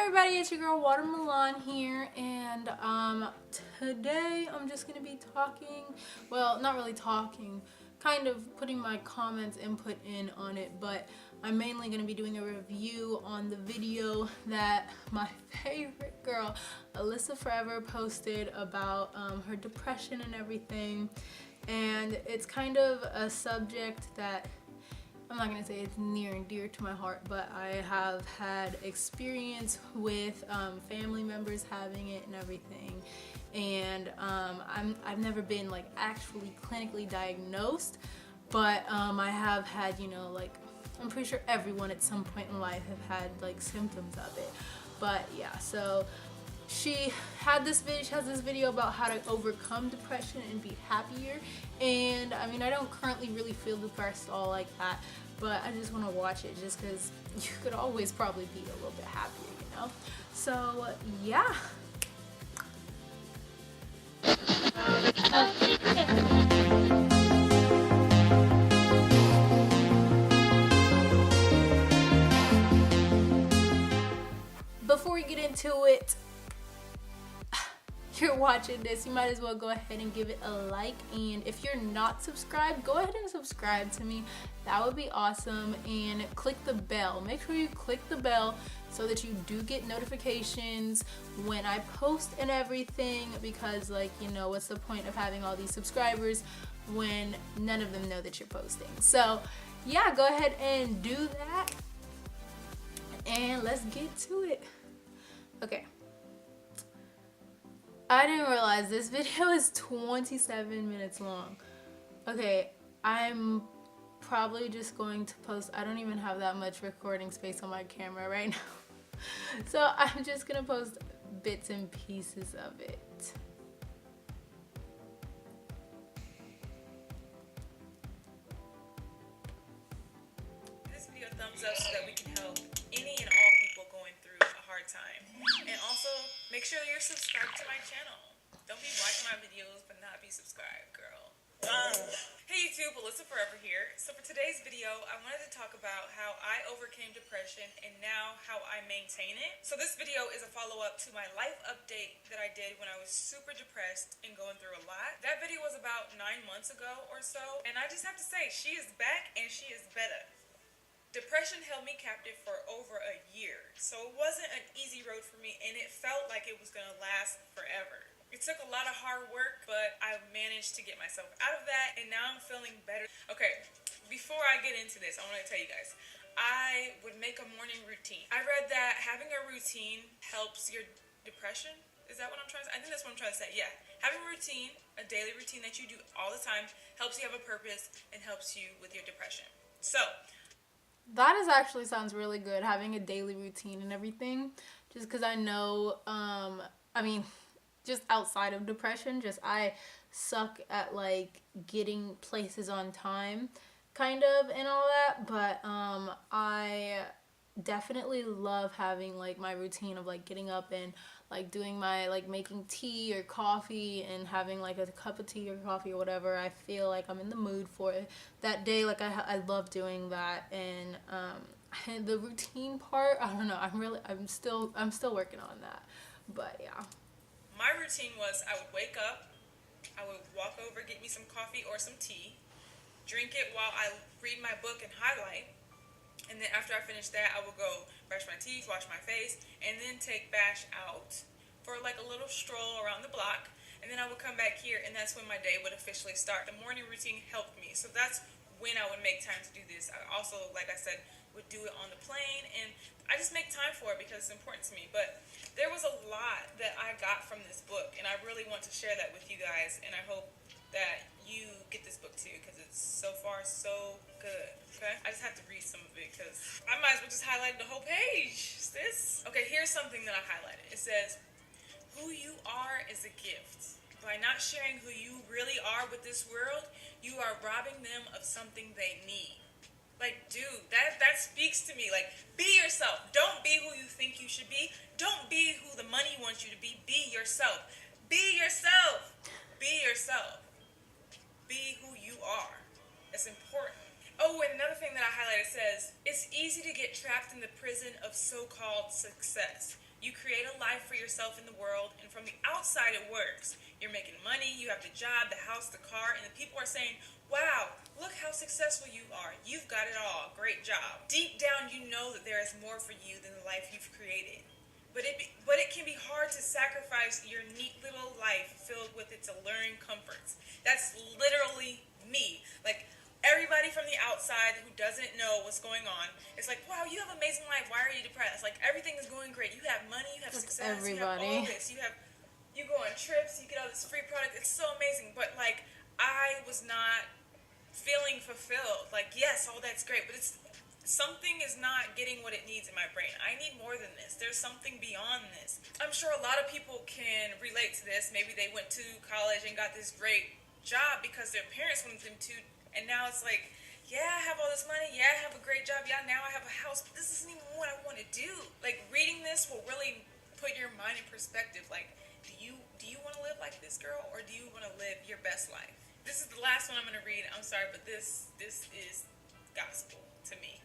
everybody, it's your girl Watermelon here, and today I'm just gonna be talking, well, not really talking, kind of putting my comments input in on it, but I'm mainly gonna be doing a review on the video that my favorite girl Alyssa Forever posted about her depression and everything. And it's kind of a subject that I'm not gonna say it's near and dear to my heart, but I have had experience with family members having it and everything. And I've never been like actually clinically diagnosed, but I have had, you know, like I'm pretty sure everyone at some point in life have had like symptoms of it. But yeah, so she has this video about how to overcome depression and be happier. And I mean, I don't currently really feel depressed all like that, but I just want to watch it just because you could always probably be a little bit happier, you know? So yeah. Before we get into it, you're watching this, you might as well go ahead and give it a like, and if you're not subscribed, go ahead and subscribe to me. That would be awesome. And click the bell, make sure you click the bell so that you do get notifications when I post and everything, because like, you know, what's the point of having all these subscribers when none of them know that you're posting? So yeah, go ahead and do that, and let's get to it. Okay, I didn't realize this video is 27 minutes long. Okay, I'm probably just going to post, I don't even have that much recording space on my camera right now. So I'm just gonna post bits and pieces of it. This video thumbs up so that we can help any and all people going through a hard time. And also, make sure you're subscribed to my channel. Don't be watching my videos but not be subscribed, girl. Hey YouTube, Alyssa Forever here. So for today's video, I wanted to talk about how I overcame depression and now how I maintain it. So this video is a follow-up to my life update that I did when I was super depressed and going through a lot. That video was about 9 months ago or so, and I just have to say, she is back and she is better. Depression held me captive for over a year, so it wasn't an easy road for me, and it felt like it was going to last forever. It took a lot of hard work, but I managed to get myself out of that, and now I'm feeling better. Okay, before I get into this, I want to tell you guys, I would make a morning routine. I read that having a routine helps your depression. Is that what I'm trying to say? I think that's what I'm trying to say, yeah. Having a routine, a daily routine that you do all the time, helps you have a purpose and helps you with your depression. So that is actually sounds really good, having a daily routine and everything, just because I know, I mean, just outside of depression, just I suck at like getting places on time kind of and all that, but I definitely love having like my routine of like getting up and like doing my like making tea or coffee and having like a cup of tea or coffee or whatever I feel like I'm in the mood for it that day. Like I love doing that. And the routine part, I don't know, I'm still working on that, but yeah. my routine was I would wake up, I would walk over, get me some coffee or some tea, drink it while I read my book and highlight, and then after I finished that, I would go brush my teeth, wash my face, and then take Bash out for like a little stroll around the block, and then I would come back here, and that's when my day would officially start. The morning routine helped me, so that's when I would make time to do this. I also, like I said, would do it on the plane, and I just make time for it because it's important to me. But there was a lot that I got from this book, and I really want to share that with you guys, and I hope that you get this book too, because it's so far so good. Okay, I just have to read some of it because I might as well just highlight the whole page, sis. Okay, here's something that I highlighted. It says, who you are is a gift. By not sharing who you really are with this world, you are robbing them of something they need. Like, dude, that speaks to me. Like, be yourself. Don't be who you think you should be. Don't be who the money wants you to be. Be yourself. Be yourself. Be yourself. Be who you are. It's important. Oh, and another thing that I highlighted says, it's easy to get trapped in the prison of so-called success. You create a life for yourself in the world, and from the outside it works. You're making money, you have the job, the house, the car, and the people are saying, wow, look how successful you are. You've got it all. Great job. Deep down, you know that there is more for you than the life you've created. But it can be hard to sacrifice your neat little life filled with its alluring comforts. That's literally me. Like, everybody from the outside who doesn't know what's going on, it's like, wow, you have an amazing life. Why are you depressed? Like, everything is going great. You have money, you have That's success, everybody. you have all this. You go on trips, you get all this free product. It's so amazing. But, like, I was not feeling fulfilled. Like, yes, all that's great, but it's something is not getting what it needs in my brain. I need more than this. There's something beyond this. I'm sure a lot of people can relate to this. Maybe they went to college and got this great job because their parents wanted them to, and now it's like, yeah, I have all this money. Yeah, I have a great job. Yeah, now I have a house. But this isn't even what I want to do. Like, reading this will really put your mind in perspective. Like, do you want to live like this girl, or do you want to live your best life? This is the last one I'm going to read. I'm sorry, but this is gospel to me.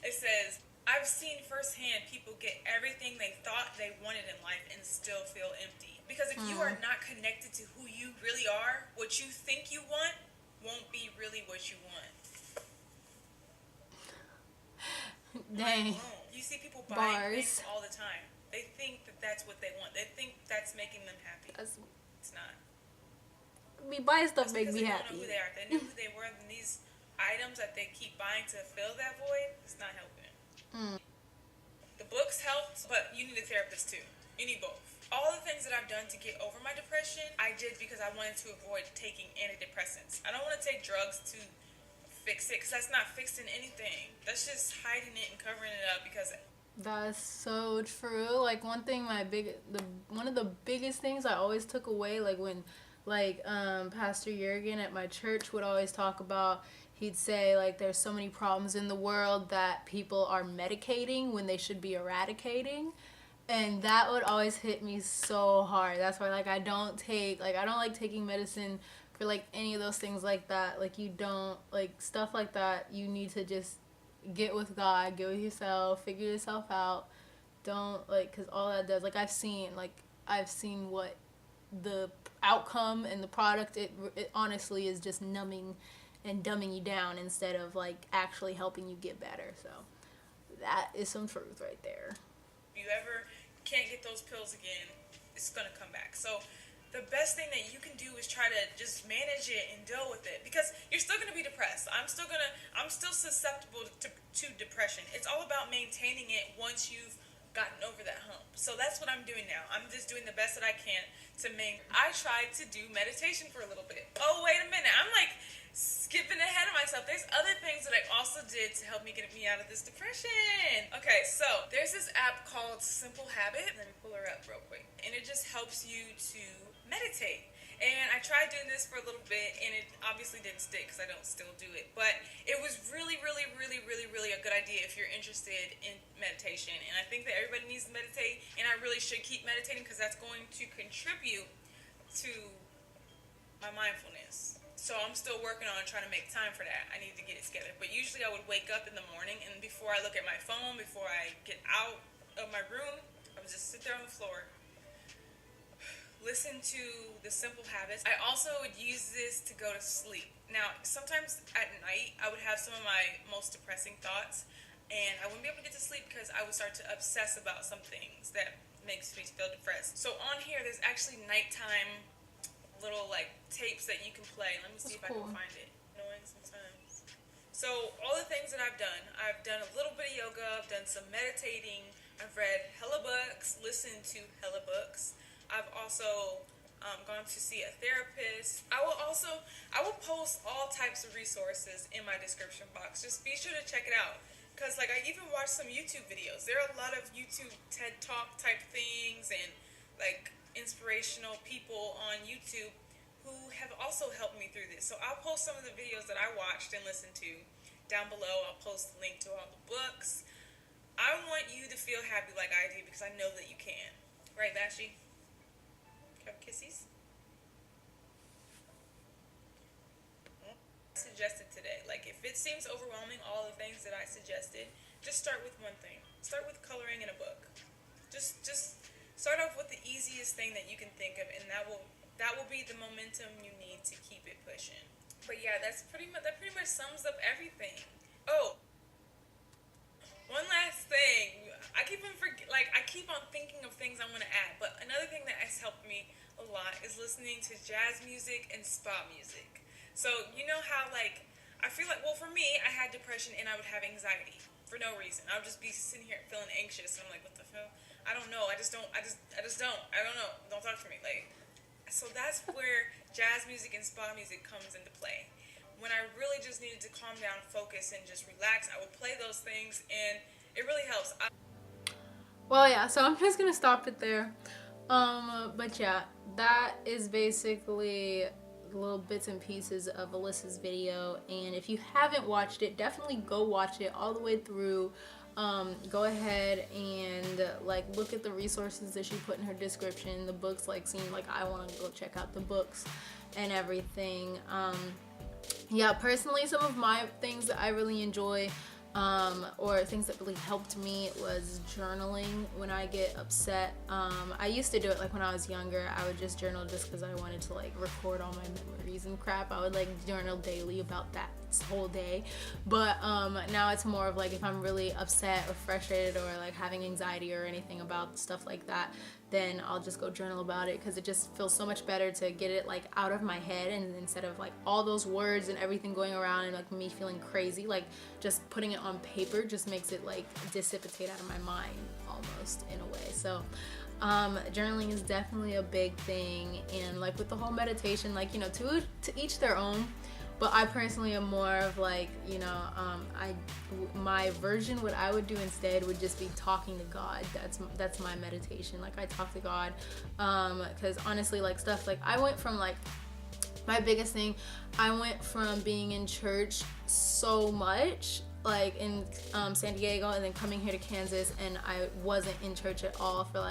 It says, I've seen firsthand people get everything they thought they wanted in life and still feel empty. Because if you are not connected to who you really are, what you think you want won't be really what you want. Dang. You see people buying Bars. things all the time. They think that that's what they want. They think that's making them happy. It's not. Me buying stuff That's make because me they happy. don't know who they are. If they knew who they were, then these items that they keep buying to fill that void, it's not helping. The books helped, but you need a therapist too. You need both. All the things that I've done to get over my depression, I did because I wanted to avoid taking antidepressants. I don't want to take drugs to fix it, because that's not fixing anything. That's just hiding it and covering it up because That's so true. Like, one thing, one of the biggest things I always took away, like when Pastor Jurgen at my church would always talk about, he'd say, like, there's so many problems in the world that people are medicating when they should be eradicating. And that would always hit me so hard. That's why, like, I don't like taking medicine for, like, any of those things like that. Like, you don't, like, stuff like that, you need to just get with God, get with yourself, figure yourself out. Don't, like, because all that does, like, I've seen what the outcome and the product, it honestly is just numbing and dumbing you down instead of, like, actually helping you get better. So that is some truth right there. if you ever can't get those pills again, it's gonna come back. So the best thing that you can do is try to just manage it and deal with it, because you're still gonna be depressed. I'm still susceptible to depression. It's all about maintaining it once you've gotten over that hump. So that's what I'm doing now. I'm just doing the best that I can to I tried to do meditation for a little bit. Oh, wait a minute. I'm like skipping ahead of myself. There's other things that I also did to help me get me out of this depression. Okay, so there's this app called Simple Habit. Let me pull her up real quick. And it just helps you to meditate. And I tried doing this for a little bit, and it obviously didn't stick because I don't still do it. But it was really, really, really, really, really a good idea if you're interested in meditation. And I think that everybody needs to meditate, and I really should keep meditating because that's going to contribute to my mindfulness. So I'm still working on trying to make time for that. I need to get it together. But usually I would wake up in the morning, and before I look at my phone, before I get out of my room, I would just sit there on the floor, listen to the Simple Habits. I also would use this to go to sleep. Now, sometimes at night, I would have some of my most depressing thoughts, and I wouldn't be able to get to sleep because I would start to obsess about some things that makes me feel depressed. So on here, there's actually nighttime little like tapes that you can play. Let me see if I can find it. Annoying sometimes. So all the things that I've done a little bit of yoga, I've done some meditating, I've read hella books, listened to hella books. I've also gone to see a therapist. I will post all types of resources in my description box. Just be sure to check it out. Because like I even watched some YouTube videos. There are a lot of YouTube TED Talk type things and like inspirational people on YouTube who have also helped me through this. So I'll post some of the videos that I watched and listened to down below. I'll post the link to all the books. I want you to feel happy like I do because I know that you can. Right, Vashi? Have kissies? Suggested today. Like if it seems overwhelming, all the things that I suggested, just start with one thing. Start with coloring in a book. Just start off with the easiest thing that you can think of, and that will be the momentum you need to keep it pushing. But yeah, that pretty much sums up everything. Oh, one last thing. I keep on thinking of things I want to add, but another thing that has helped me a lot is listening to jazz music and spa music. So you know how I feel like, well, for me, I had depression and I would have anxiety for no reason. I would just be sitting here feeling anxious, and I'm like, what the hell? I don't know. I just don't. I just don't. I don't know. Don't talk to me. So that's where jazz music and spa music comes into play. When I really just needed to calm down, focus, and just relax, I would play those things, and it really helps. Well, yeah, so I'm just gonna stop it there. But yeah, that is basically little bits and pieces of Alyssa's video. And if you haven't watched it, definitely go watch it all the way through. Go ahead and like look at the resources that she put in her description. The books seem like I want to go check out the books and everything. Yeah, personally, some of my things that I really enjoy, or things that really helped me, was journaling when I get upset. I used to do it when I was younger. I would just journal just because I wanted to record all my memories and crap. I would journal daily about that whole day. But now it's more of if I'm really upset or frustrated or having anxiety or anything about stuff like that, then I'll just go journal about it, because it just feels so much better to get it out of my head, and instead of all those words and everything going around and me feeling crazy, just putting it on paper just makes it dissipate out of my mind almost, in a way. So journaling is definitely a big thing. And with the whole meditation, to each their own. But I personally am more of my version, what I would do instead would just be talking to God. That's my meditation. I talk to God, because honestly, stuff I went from my biggest thing, I went from being in church so much, in San Diego, and then coming here to Kansas, and I wasn't in church at all for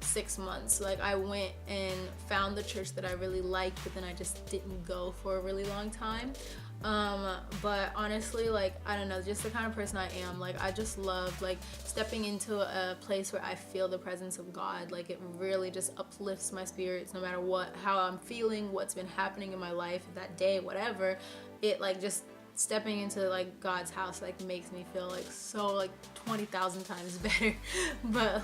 6 months. I went and found the church that I really liked, but then I just didn't go for a really long time. But honestly, I don't know, just the kind of person I am. I just love stepping into a place where I feel the presence of God. It really just uplifts my spirits, no matter how I'm feeling, what's been happening in my life that day, whatever. It just stepping into God's house makes me feel so 20,000 times better. But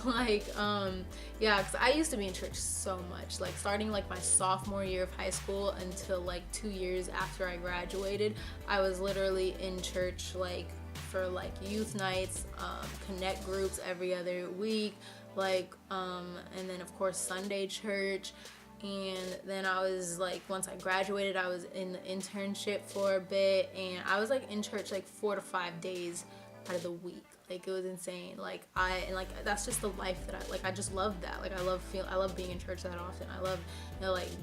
yeah, because I used to be in church so much, starting my sophomore year of high school until 2 years after I graduated. I was literally in church for youth nights, connect groups every other week, and then of course Sunday church. And then I was once I graduated, I was in the internship for a bit, and I was in church 4 to 5 days out of the week. It was insane. That's just the life that I just love that. I love being in church that often. I love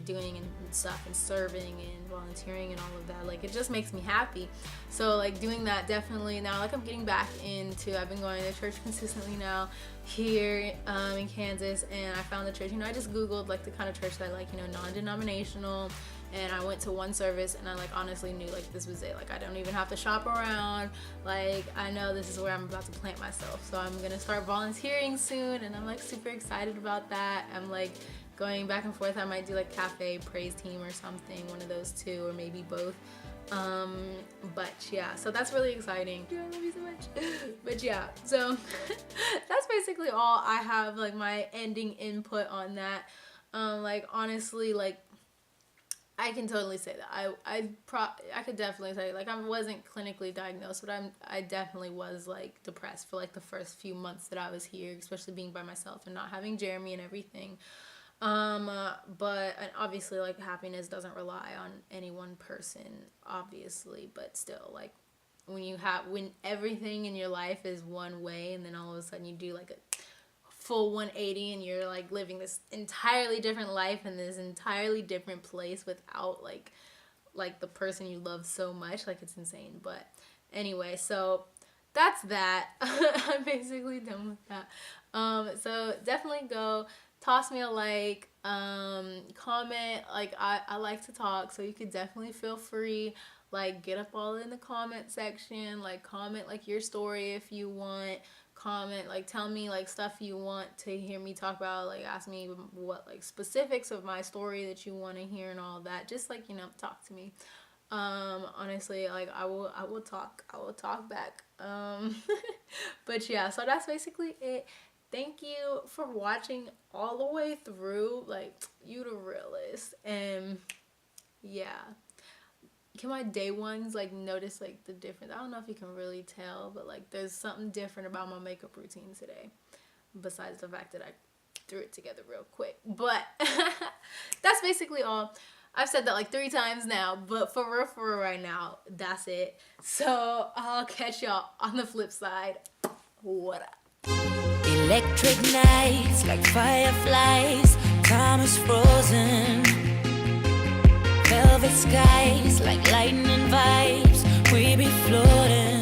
doing and stuff and serving and volunteering and all of that. It just makes me happy. So doing that, definitely now I'm getting back into, I've been going to church consistently now here in Kansas, and I found the church, I just googled the kind of church that I like, non-denominational, and I went to one service, and I honestly knew this was it. I don't even have to shop around. I know this is where I'm about to plant myself. So I'm gonna start volunteering soon, and I'm super excited about that. I'm going back and forth. I might do cafe praise team or something, one of those two, or maybe both. But yeah, so that's really exciting. I love you so much. But yeah, so that's basically all I have, my ending input on that. Honestly, I can totally say that I could definitely say I wasn't clinically diagnosed, but I definitely was depressed for the first few months that I was here, especially being by myself and not having Jeremy and everything. But and obviously happiness doesn't rely on any one person, obviously, but still when everything in your life is one way, and then all of a sudden you do a full 180, and you're living this entirely different life in this entirely different place without the person you love so much, it's insane. But anyway, so that's that. I'm basically done with that. So definitely go toss me a comment. I like to talk, so you could definitely feel free, get up all in the comment section, comment your story if you want, comment, like tell me like stuff you want to hear me talk about, like ask me what like specifics of my story that you want to hear and all that. Just like, you know, talk to me. Honestly, like I will talk back. But yeah, so that's basically it. Thank you for watching all the way through. Like, you the realist. And yeah, can my day ones like notice like the difference? I don't know if you can really tell, but like there's something different about my makeup routine today, besides the fact that I threw it together real quick. But that's basically all. I've said that like 3 times now, but for real right now, that's it. So I'll catch y'all on the flip side. What up? Electric nights like fireflies, time is frozen. Velvet skies like lightning vibes, we be floating.